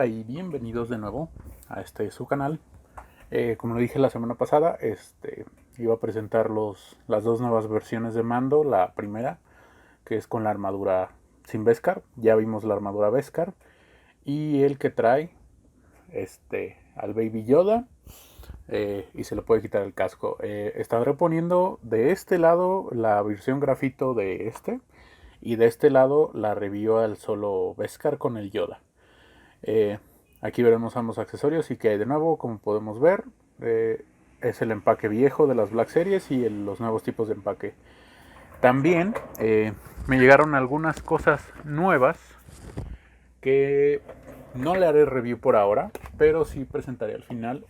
Hola y bienvenidos de nuevo a su canal. Como lo dije la semana pasada, iba a presentar las dos nuevas versiones de mando. La primera, que es con la armadura sin Beskar. Ya vimos la armadura Beskar. Y el que trae al Baby Yoda. Y se le puede quitar el casco. Estaré poniendo de este lado la versión grafito de y de este lado la review al solo Beskar con el Yoda. Aquí veremos ambos accesorios y que de nuevo, como podemos ver, es el empaque viejo de las Black Series y los nuevos tipos de empaque. También me llegaron algunas cosas nuevas que no le haré review por ahora, pero sí presentaré al final.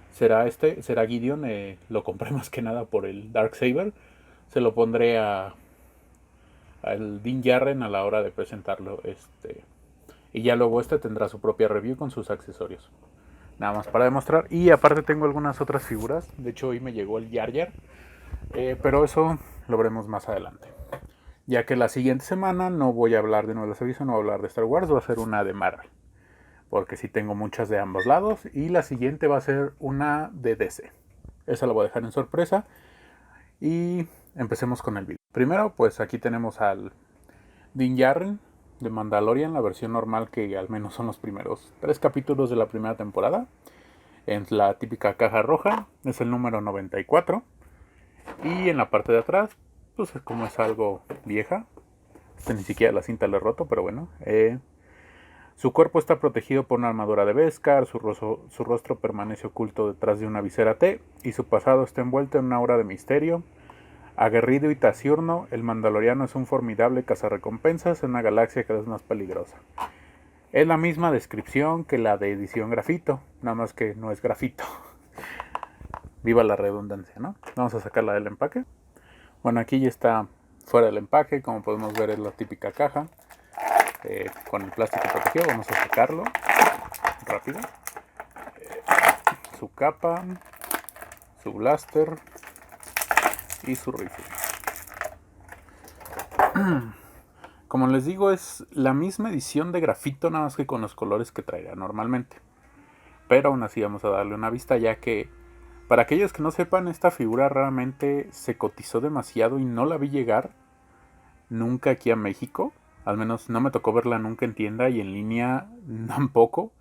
Será Gideon. Lo compré más que nada por el Darksaber. Se lo pondré al Din Djarin a la hora de presentarlo. Y ya luego tendrá su propia review con sus accesorios. Nada más para demostrar. Y aparte tengo algunas otras figuras. De hecho hoy me llegó el Jar Jar. Pero eso lo veremos más adelante. Ya que la siguiente semana no voy a hablar de nuevas avisos, no voy a hablar de Star Wars, va a ser una de Marvel. Porque sí tengo muchas de ambos lados. Y la siguiente va a ser una de DC. Esa la voy a dejar en sorpresa. Y empecemos con el video. Primero, pues aquí tenemos al Din Djarin de Mandalorian, la versión normal, que al menos son los primeros 3 capítulos de la primera temporada. En la típica caja roja, es el número 94. Y en la parte de atrás, pues como es algo vieja, ni siquiera la cinta le he roto, pero bueno. Su cuerpo está protegido por una armadura de Beskar, su rostro permanece oculto detrás de una visera T, y su pasado está envuelto en una aura de misterio. Aguerrido y taciurno, el Mandaloriano es un formidable cazarrecompensas en una galaxia cada vez más peligrosa. Es la misma descripción que la de edición grafito, nada más que no es grafito. Viva la redundancia, ¿no? Vamos a sacarla del empaque. Bueno, aquí ya está fuera del empaque, como podemos ver es la típica caja. Con el plástico protegido, vamos a sacarlo rápido. Su capa, su blaster y su rifle. Como les digo, es la misma edición de grafito, nada más que con los colores que traerá normalmente. Pero aún así vamos a darle una vista, ya que para aquellos que no sepan, esta figura realmente se cotizó demasiado y no la vi llegar nunca aquí a México. Al menos no me tocó verla nunca en tienda, y en línea tampoco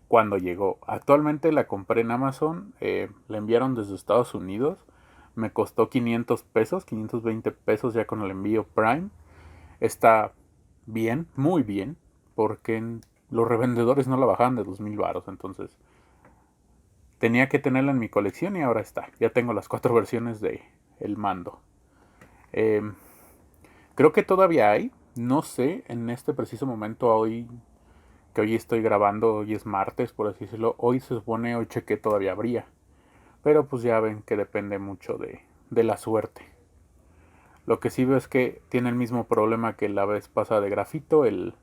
cuando llegó. Actualmente la compré en Amazon, la enviaron desde Estados Unidos. Me costó 500 pesos, 520 pesos ya con el envío Prime. Está bien, muy bien, porque los revendedores no la bajaban de 2000 varos. Entonces tenía que tenerla en mi colección y ahora está. Ya tengo las 4 versiones de el mando. Creo que todavía hay. No sé, en este preciso momento, hoy estoy grabando, hoy es martes, por así decirlo. Hoy se supone, hoy chequé, todavía habría. Pero pues ya ven que depende mucho de la suerte. Lo que sí veo es que tiene el mismo problema que la vez pasada de grafito. El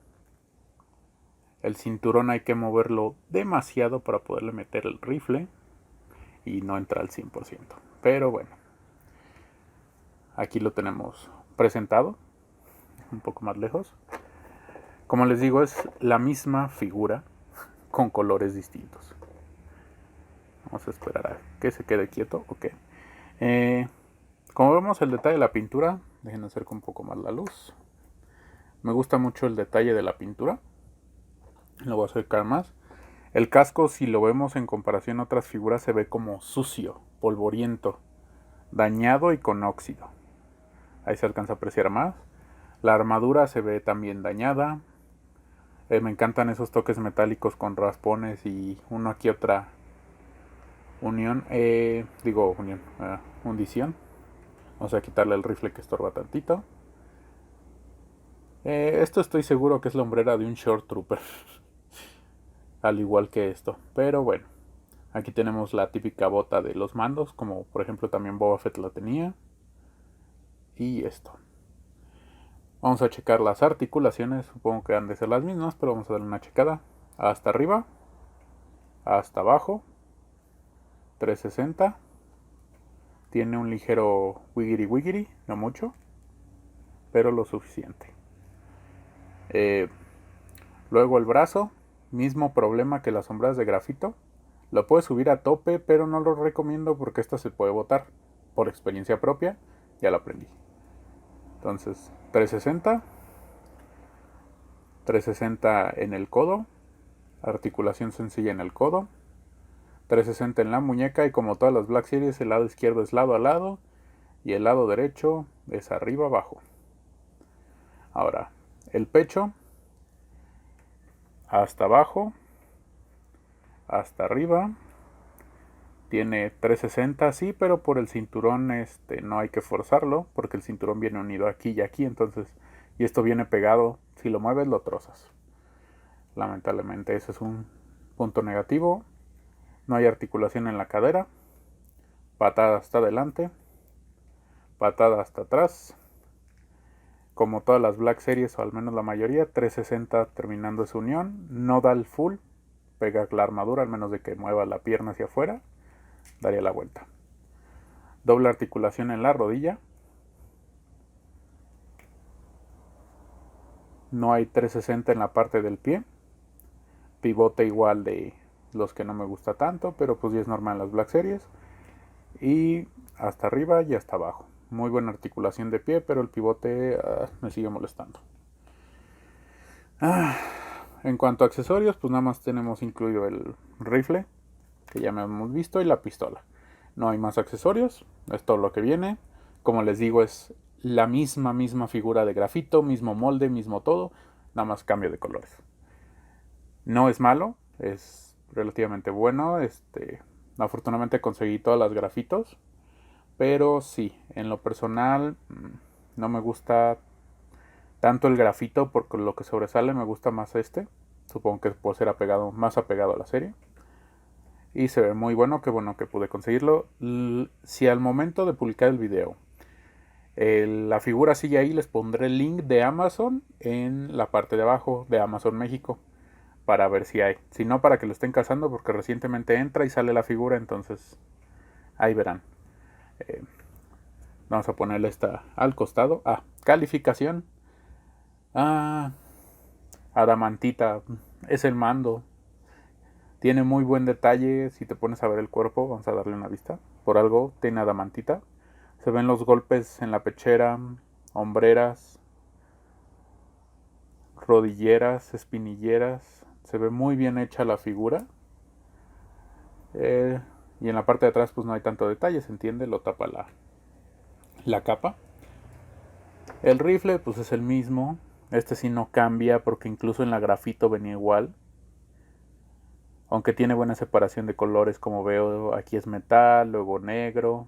cinturón hay que moverlo demasiado para poderle meter el rifle. Y no entra al 100%. Pero bueno. Aquí lo tenemos presentado. Un poco más lejos. Como les digo, es la misma figura con colores distintos. Vamos a esperar a que se quede quieto. Ok. Como vemos el detalle de la pintura, dejen acercar un poco más la luz. Me gusta mucho el detalle de la pintura. Lo voy a acercar más. El casco, si lo vemos en comparación a otras figuras, se ve como sucio, polvoriento, dañado y con óxido. Ahí se alcanza a apreciar más. La armadura se ve también dañada. Me encantan esos toques metálicos con raspones y uno aquí otra hundición. Vamos a quitarle el rifle que estorba tantito. Esto estoy seguro que es la hombrera de un Short Trooper. Al igual que esto. Pero bueno. Aquí tenemos la típica bota de los mandos, como por ejemplo también Boba Fett la tenía. Y esto. Vamos a checar las articulaciones. Supongo que han de ser las mismas, pero vamos a darle una checada. Hasta arriba. Hasta abajo. 360. Tiene un ligero wiggity wiggity, no mucho, pero lo suficiente. Luego el brazo, Mismo problema que las sombreras de grafito. Lo puedes subir a tope, pero no lo recomiendo porque esta se puede botar. Por experiencia propia, ya lo aprendí. Entonces, 360 en el codo, articulación sencilla en el codo, 360 en la muñeca, y como todas las Black Series, el lado izquierdo es lado a lado y el lado derecho es arriba abajo. Ahora, el pecho, hasta abajo, hasta arriba, tiene 360, sí, pero por el cinturón no hay que forzarlo, porque el cinturón viene unido aquí y aquí, entonces, y esto viene pegado, si lo mueves lo trozas. Lamentablemente ese es un punto negativo. No hay articulación en la cadera, patada hasta adelante, patada hasta atrás. Como todas las Black Series, o al menos la mayoría, 360 terminando esa unión. No da el full, pega la armadura, al menos de que mueva la pierna hacia afuera, daría la vuelta. Doble articulación en la rodilla. No hay 360 en la parte del pie. Pivote igual de los que no me gusta tanto, pero pues ya es normal en las Black Series. Y hasta arriba y hasta abajo. Muy buena articulación de pie, pero el pivote me sigue molestando. En cuanto a accesorios, pues nada más tenemos incluido el rifle, que ya me hemos visto, y la pistola. No hay más accesorios, es todo lo que viene. Como les digo, es la misma figura de grafito, mismo molde, mismo todo, nada más cambio de colores. No es malo, es relativamente bueno. Afortunadamente conseguí todas las grafitos, pero sí, en lo personal no me gusta tanto el grafito, porque lo que sobresale me gusta más supongo que por ser más apegado a la serie. Y se ve muy bueno, qué bueno que pude conseguirlo. Si al momento de publicar el video la figura sigue ahí, les pondré el link de Amazon en la parte de abajo de Amazon México, para ver si hay. Si no, para que lo estén cazando, porque recientemente entra y sale la figura, entonces ahí verán. Vamos a ponerle esta al costado. Calificación. Adamantita. Es el mando. Tiene muy buen detalle. Si te pones a ver el cuerpo, vamos a darle una vista. Por algo tiene adamantita. Se ven los golpes en la pechera, hombreras, rodilleras, espinilleras. Se ve muy bien hecha la figura. Y en la parte de atrás pues no hay tanto detalle, se entiende, lo tapa la capa. El rifle pues es el mismo. Este sí no cambia, porque incluso en la grafito venía igual. Aunque tiene buena separación de colores, como veo, aquí es metal, luego negro,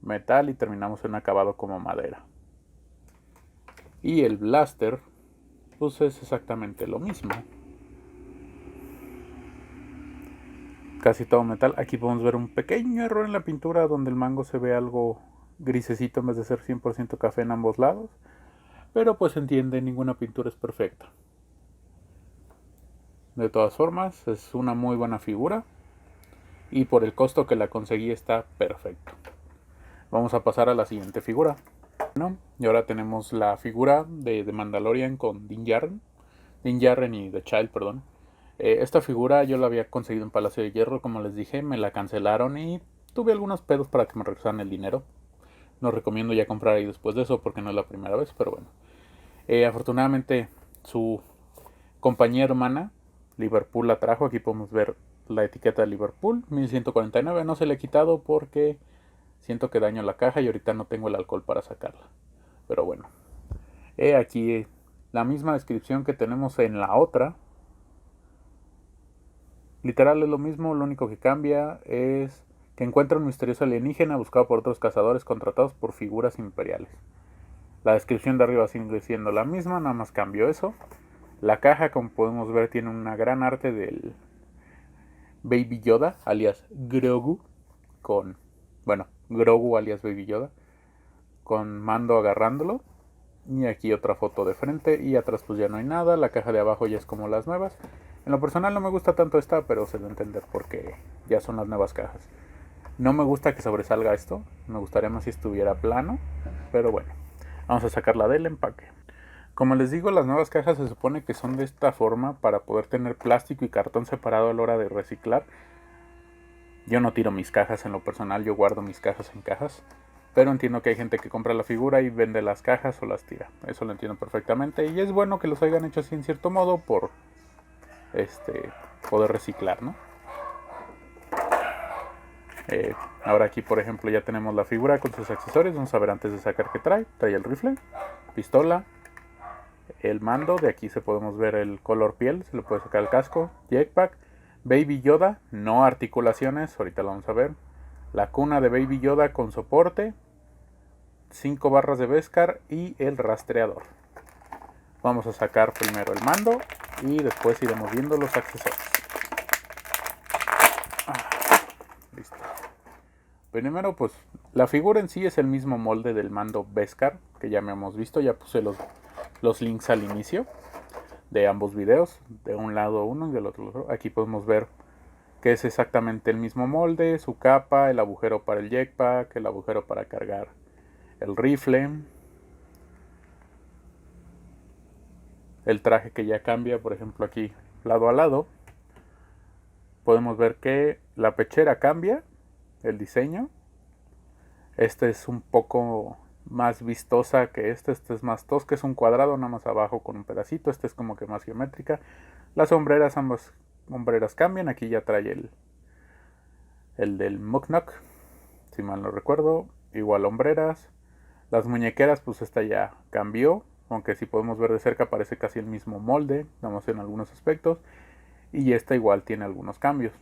metal, y terminamos en un acabado como madera. Y el blaster pues es exactamente lo mismo. Casi todo metal. Aquí podemos ver un pequeño error en la pintura, donde el mango se ve algo grisecito en vez de ser 100% café en ambos lados. Pero pues se entiende, ninguna pintura es perfecta. De todas formas, es una muy buena figura. Y por el costo que la conseguí está perfecto. Vamos a pasar a la siguiente figura. Bueno, y ahora tenemos la figura de Mandalorian con Din Djarin. Din Djarin y The Child, perdón. Esta figura yo la había conseguido en Palacio de Hierro, como les dije, me la cancelaron y tuve algunos pedos para que me regresaran el dinero. No recomiendo ya comprar ahí después de eso, porque no es la primera vez, pero bueno. Afortunadamente su compañía hermana Liverpool la trajo. Aquí podemos ver la etiqueta de Liverpool, 1149. No se le he quitado porque siento que daño la caja y ahorita no tengo el alcohol para sacarla. Pero bueno, aquí la misma descripción que tenemos en la otra. Literal es lo mismo, lo único que cambia es que encuentra un misterioso alienígena buscado por otros cazadores contratados por figuras imperiales. La descripción de arriba sigue siendo la misma, nada más cambió eso. La caja, como podemos ver, tiene una gran arte del Baby Yoda, alias Grogu, Grogu alias Baby Yoda, con Mando agarrándolo. Y aquí otra foto de frente, y atrás pues ya no hay nada. La caja de abajo ya es como las nuevas. En lo personal no me gusta tanto esta, pero se debe entender porque ya son las nuevas cajas. No me gusta que sobresalga esto, me gustaría más si estuviera plano, pero bueno, vamos a sacarla del empaque. Como les digo, las nuevas cajas se supone que son de esta forma para poder tener plástico y cartón separado a la hora de reciclar. Yo no tiro mis cajas en lo personal, yo guardo mis cajas en cajas. Pero entiendo que hay gente que compra la figura y vende las cajas o las tira. Eso lo entiendo perfectamente. Y es bueno que los hayan hecho así en cierto modo por poder reciclar, ¿no? Ahora aquí, por ejemplo, ya tenemos la figura con sus accesorios. Vamos a ver antes de sacar qué trae. Trae el rifle, pistola, el mando. De aquí se podemos ver el color piel. Se le puede sacar el casco, jetpack, Baby Yoda, no articulaciones. Ahorita lo vamos a ver. La cuna de Baby Yoda con soporte, 5 barras de Beskar y el rastreador. Vamos a sacar primero el mando y después iremos viendo los accesorios. Listo. Primero, pues la figura en sí es el mismo molde del mando Beskar que ya me hemos visto. Ya puse los links al inicio de ambos videos, de un lado uno y del otro. Aquí podemos ver que es exactamente el mismo molde, su capa, el agujero para el jetpack, el agujero para cargar el rifle, el traje que ya cambia, por ejemplo aquí lado a lado. Podemos ver que la pechera cambia, el diseño. Este es un poco más vistosa que este es más tosca, es un cuadrado nada más abajo con un pedacito, este es como que más geométrica. Las sombreras, ambas sombreras cambian, aquí ya trae el del Muknok, si mal no recuerdo, igual hombreras. Las muñequeras, pues esta ya cambió, aunque si podemos ver de cerca parece casi el mismo molde, vamos en algunos aspectos. Y esta igual tiene algunos cambios.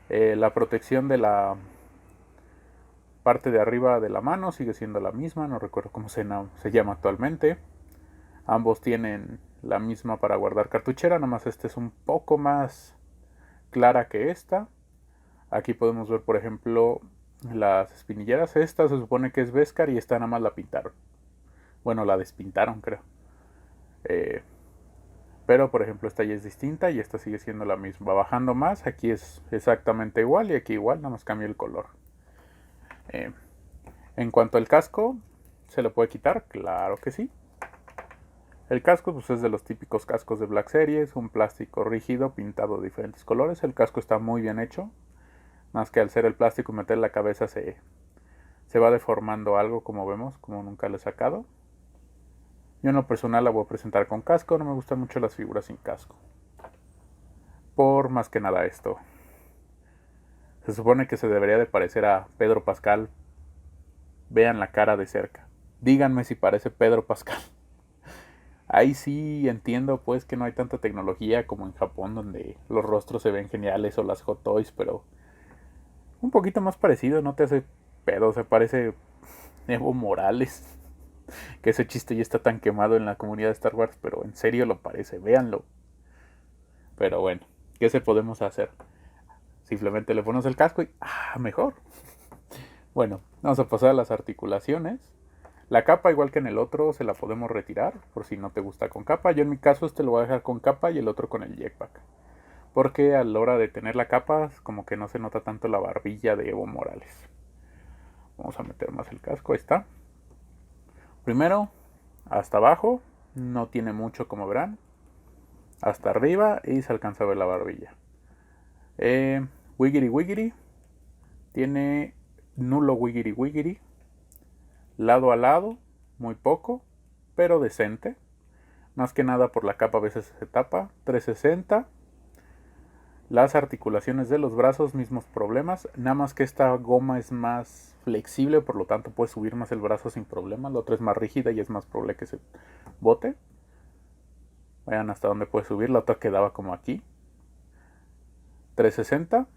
La protección de la parte de arriba de la mano sigue siendo la misma, no recuerdo cómo se llama actualmente. Ambos tienen la misma para guardar cartuchera, nomás esta es un poco más clara que esta. Aquí podemos ver, por ejemplo, las espinilleras. Esta se supone que es Beskar y esta nada más la pintaron. Bueno, la despintaron, creo. Pero, por ejemplo, esta ya es distinta y esta sigue siendo la misma. Va bajando más, aquí es exactamente igual y aquí igual, nada más cambia el color. En cuanto al casco, ¿se lo puede quitar? Claro que sí. El casco pues, es de los típicos cascos de Black Series, un plástico rígido pintado de diferentes colores. El casco está muy bien hecho, más que al ser el plástico y meter la cabeza se va deformando algo, como vemos, como nunca lo he sacado. Yo en lo personal la voy a presentar con casco, no me gustan mucho las figuras sin casco. Por más que nada esto. Se supone que se debería de parecer a Pedro Pascal. Vean la cara de cerca. Díganme si parece Pedro Pascal. Ahí sí entiendo pues que no hay tanta tecnología como en Japón, donde los rostros se ven geniales, o las Hot Toys, pero un poquito más parecido, no te hace pedo, se parece Evo Morales. Que ese chiste ya está tan quemado en la comunidad de Star Wars, pero en serio lo parece, véanlo. Pero bueno, ¿qué se podemos hacer? Simplemente le pones el casco y mejor. Bueno, vamos a pasar a las articulaciones. La capa, igual que en el otro, se la podemos retirar por si no te gusta con capa. Yo en mi caso lo voy a dejar con capa y el otro con el jetpack. Porque a la hora de tener la capa, como que no se nota tanto la barbilla de Evo Morales. Vamos a meter más el casco, ahí está. Primero, hasta abajo, no tiene mucho como verán. Hasta arriba y se alcanza a ver la barbilla. Wiggity Wiggity. Tiene nulo Wiggity Wiggity. Lado a lado, muy poco, pero decente. Más que nada por la capa a veces se tapa. 360. Las articulaciones de los brazos, mismos problemas. Nada más que esta goma es más flexible, por lo tanto puedes subir más el brazo sin problema. La otra es más rígida y es más probable que se bote. Vean hasta dónde puede subir. La otra quedaba como aquí. 360.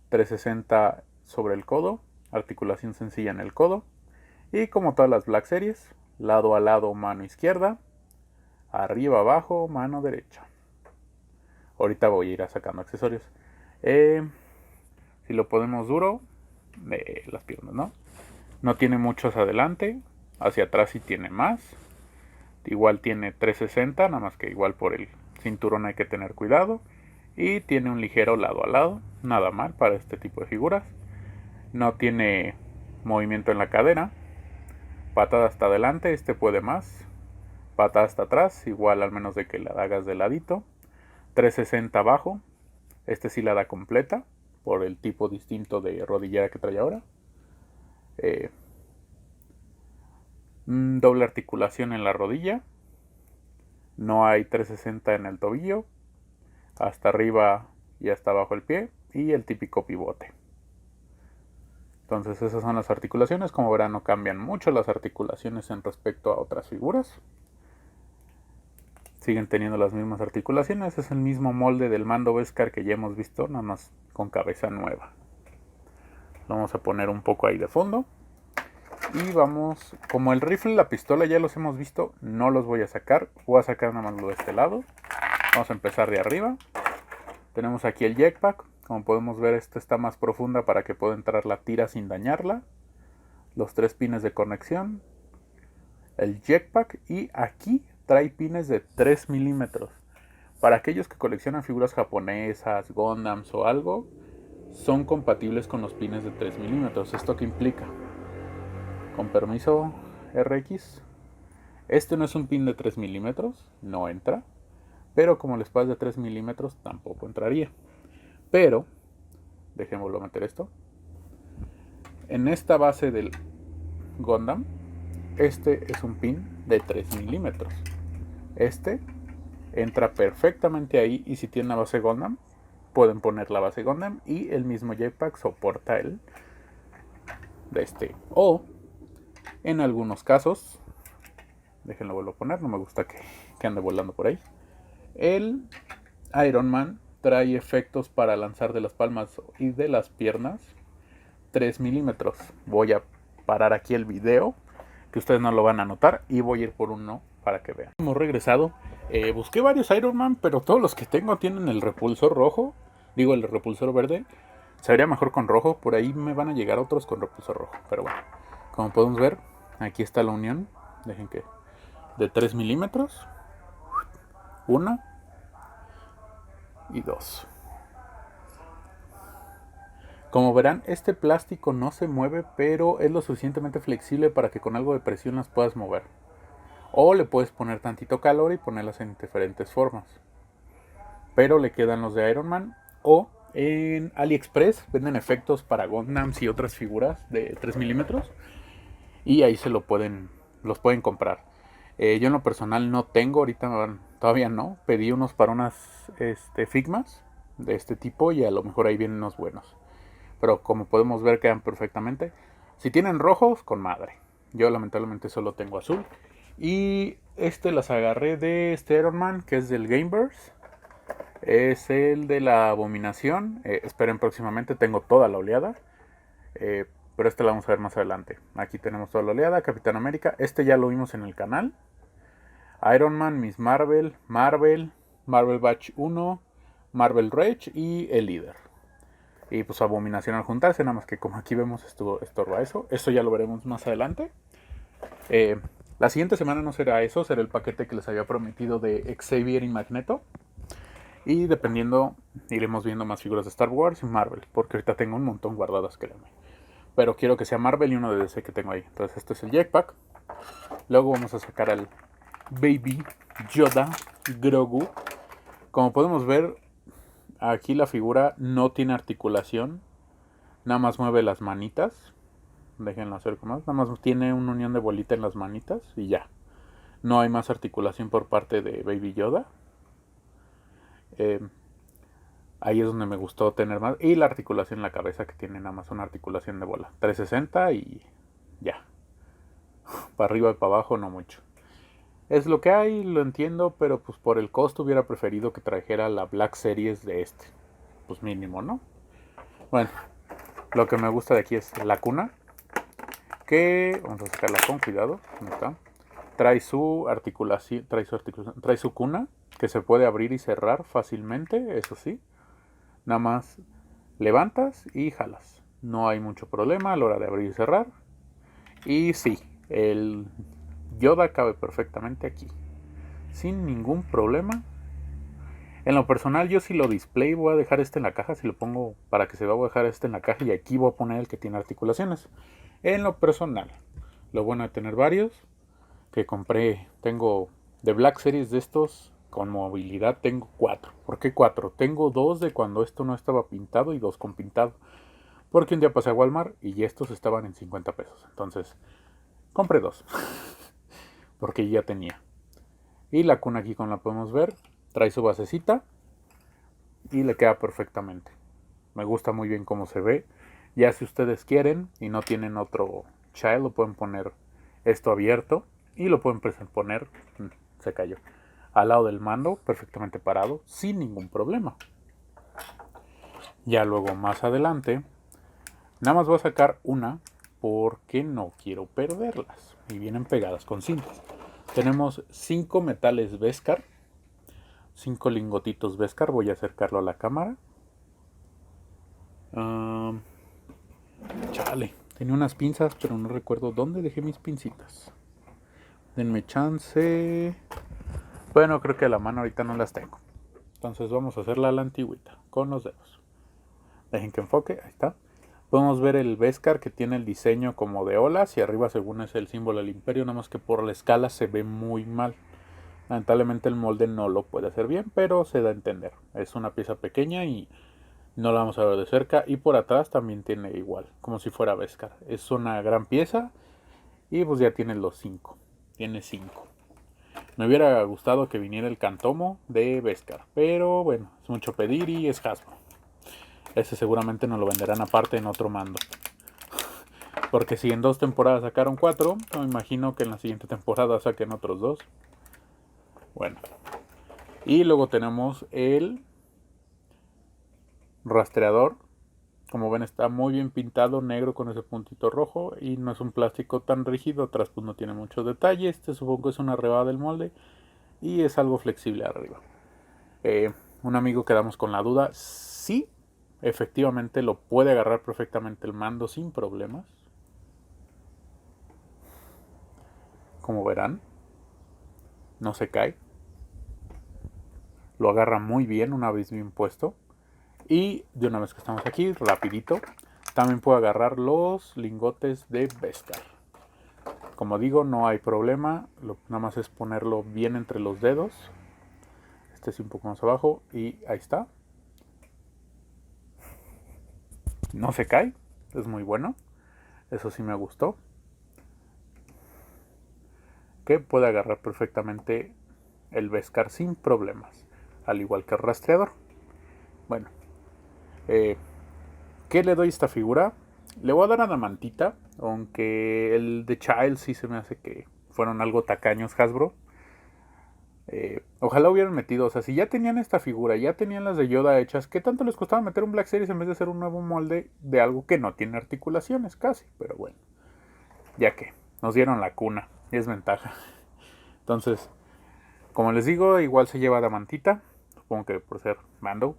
360 sobre el codo. Articulación sencilla en el codo. Y como todas las Black Series, lado a lado mano izquierda. Arriba abajo mano derecha. Ahorita voy a ir sacando accesorios. Si lo ponemos duro, las piernas, ¿no? No tiene muchos adelante. Hacia atrás sí tiene más. Igual tiene 360, nada más que igual por el cinturón hay que tener cuidado. Y tiene un ligero lado a lado. Nada mal para este tipo de figuras. No tiene movimiento en la cadera. Patada hasta adelante, este puede más. pata hasta atrás, igual al menos de que la hagas de ladito. 360 abajo, este sí la da completa, por el tipo distinto de rodillera que trae ahora. Doble articulación en la rodilla. No hay 360 en el tobillo. Hasta arriba y hasta abajo el pie. Y el típico pivote. Entonces esas son las articulaciones. Como verán, no cambian mucho las articulaciones en respecto a otras figuras. Siguen teniendo las mismas articulaciones. Es el mismo molde del Mando Beskar que ya hemos visto, nada más con cabeza nueva. Lo vamos a poner un poco ahí de fondo. Y vamos, como el rifle y la pistola ya los hemos visto, no los voy a sacar. Voy a sacar nada más lo de este lado. Vamos a empezar de arriba. Tenemos aquí el jetpack. Como podemos ver, esta está más profunda para que pueda entrar la tira sin dañarla. Los 3 pines de conexión. El jetpack. Y aquí trae pines de 3 milímetros. Para aquellos que coleccionan figuras japonesas, Gundams o algo, son compatibles con los pines de 3 milímetros. ¿Esto qué implica? Con permiso, RX. Este no es un pin de 3 milímetros, no entra. Pero como el espada es de 3 milímetros, tampoco entraría. Pero, dejémoslo meter esto. En esta base del Gundam, este es un pin de 3 milímetros. Este entra perfectamente ahí, y si tiene una base Gundam, pueden poner la base Gundam y el mismo jetpack soporta el de este. O en algunos casos, déjenlo vuelvo a poner, no me gusta que ande volando por ahí. El Iron Man trae efectos para lanzar de las palmas y de las piernas 3 milímetros. Voy a parar aquí el video, que ustedes no lo van a notar, y voy a ir por uno para que vean. Hemos regresado. Busqué varios Iron Man, pero todos los que tengo tienen el repulsor rojo. Digo, el repulsor verde. Se vería mejor con rojo. Por ahí me van a llegar otros con repulsor rojo. Pero bueno, como podemos ver, aquí está la unión. Dejen que... de 3 milímetros. 1 y 2. Como verán, este plástico no se mueve, pero es lo suficientemente flexible para que con algo de presión las puedas mover. O le puedes poner tantito calor y ponerlas en diferentes formas. Pero le quedan los de Iron Man. O en AliExpress venden efectos para Gundams y otras figuras de 3 milímetros. Y ahí los pueden comprar. Yo en lo personal no tengo, ahorita todavía no. Pedí unos para unas Figmas de este tipo y a lo mejor ahí vienen unos buenos. Pero como podemos ver, quedan perfectamente. Si tienen rojos, con madre. Yo lamentablemente solo tengo azul. Y las agarré de este Iron Man, que es del Gameverse. Es el de la Abominación. Esperen próximamente, tengo toda la oleada. Pero la vamos a ver más adelante. Aquí tenemos toda la oleada, Capitán América. Ya lo vimos en el canal. Iron Man, Miss Marvel, Marvel Batch 1, Marvel Rage y el líder. Y pues Abominación al juntarse, nada más que como aquí vemos estorba eso. Eso ya lo veremos más adelante. La siguiente semana no será eso, será el paquete que les había prometido de Xavier y Magneto. Y dependiendo, iremos viendo más figuras de Star Wars y Marvel, porque ahorita tengo un montón guardadas, créanme. Pero quiero que sea Marvel y uno de DC que tengo ahí. Entonces este es el jetpack. Luego vamos a sacar al Baby Yoda Grogu. Como podemos ver, aquí la figura no tiene articulación. Nada más mueve las manitas. Déjenlo hacer como más. Nada más tiene una unión de bolita en las manitas y ya. No hay más articulación por parte de Baby Yoda. Ahí es donde me gustó tener más. Y la articulación en la cabeza, que tiene nada más una articulación de bola. 360 y ya. Para arriba y para abajo no mucho. Es lo que hay, lo entiendo, pero pues por el costo hubiera preferido que trajera la Black Series de este. Pues mínimo, ¿no? Bueno, lo que me gusta de aquí es la cuna. Que vamos a sacarla con cuidado. ¿Dónde está? Trae su articulación, trae su cuna, que se puede abrir y cerrar fácilmente, eso sí. Nada más levantas y jalas. No hay mucho problema a la hora de abrir y cerrar. Y sí, el Yoda cabe perfectamente aquí, sin ningún problema. En lo personal, yo si lo display voy a dejar en la caja. Si lo pongo para que se vea, voy a dejar en la caja y aquí voy a poner el que tiene articulaciones. En lo personal, lo bueno de tener varios, que compré, tengo De Black Series de estos con movilidad tengo 4. ¿Por qué 4? Tengo 2 de cuando esto no estaba pintado y 2 con pintado. Porque un día pasé a Walmart y estos estaban en 50 pesos. Entonces compré 2. Porque ya tenía. Y la cuna aquí como la podemos ver, trae su basecita y le queda perfectamente. Me gusta muy bien cómo se ve. Ya si ustedes quieren y no tienen otro child, lo pueden poner esto abierto y lo pueden poner, se cayó, al lado del mando, perfectamente parado, sin ningún problema. Ya luego más adelante, nada más voy a sacar una porque no quiero perderlas. Y vienen pegadas con cintas. Tenemos 5 metales Beskar, 5 lingotitos Beskar. Voy a acercarlo a la cámara. Chale, tenía unas pinzas, pero no recuerdo dónde dejé mis pincitas. Denme chance. Bueno, creo que a la mano ahorita no las tengo. Entonces vamos a hacerla a la antigüita, con los dedos. Dejen que enfoque, ahí está. Podemos ver el Beskar que tiene el diseño como de olas y arriba según es el símbolo del imperio, nada más que por la escala se ve muy mal. Lamentablemente el molde no lo puede hacer bien, pero se da a entender. Es una pieza pequeña y no la vamos a ver de cerca. Y por atrás también tiene igual, como si fuera Beskar. Es una gran pieza y pues ya tiene los 5. Tiene 5. Me hubiera gustado que viniera el Cantomo de Beskar, pero bueno, es mucho pedir y es Hasbro. Ese seguramente nos lo venderán aparte en otro mando. Porque si en 2 temporadas sacaron 4, me imagino que en la siguiente temporada saquen otros 2. Bueno. Y luego tenemos el rastreador. Como ven está muy bien pintado, negro con ese puntito rojo. Y no es un plástico tan rígido, atrás pues no tiene mucho detalle. Este supongo que es una rebaba del molde. Y es algo flexible arriba. Un amigo quedamos con la duda. Sí, efectivamente lo puede agarrar perfectamente el mando sin problemas. Como verán, no se cae. Lo agarra muy bien una vez bien puesto. Y de una vez que estamos aquí, rapidito, también puedo agarrar los lingotes de Beskar. Como digo, no hay problema. Nada más es ponerlo bien entre los dedos. Este es un poco más abajo y ahí está. No se cae, es muy bueno. Eso sí me gustó. Que puede agarrar perfectamente el Beskar sin problemas. Al igual que el rastreador. Bueno. ¿Qué le doy a esta figura? Le voy a dar adamantita. Aunque el de Child sí se me hace que fueron algo tacaños Hasbro. Ojalá hubieran metido, o sea, si ya tenían esta figura, ya tenían las de Yoda hechas, ¿qué tanto les costaba meter un Black Series en vez de hacer un nuevo molde de algo que no tiene articulaciones casi? Pero bueno, ya que nos dieron la cuna, y es ventaja. Entonces, como les digo, igual se lleva adamantita, supongo que por ser Mando.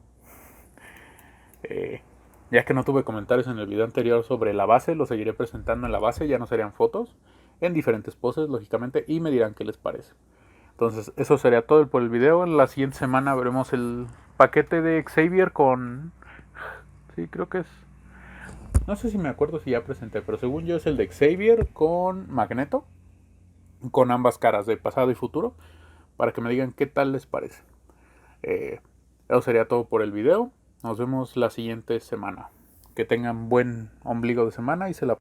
Ya que no tuve comentarios en el video anterior sobre la base, lo seguiré presentando en la base, ya no serían fotos, en diferentes poses, lógicamente, y me dirán qué les parece. Entonces, eso sería todo por el video. En la siguiente semana veremos el paquete de Xavier con... Sí, creo que es... No sé si me acuerdo si ya presenté, pero según yo es el de Xavier con Magneto, con ambas caras de pasado y futuro, para que me digan qué tal les parece. Eso sería todo por el video. Nos vemos la siguiente semana. Que tengan buen ombligo de semana y se la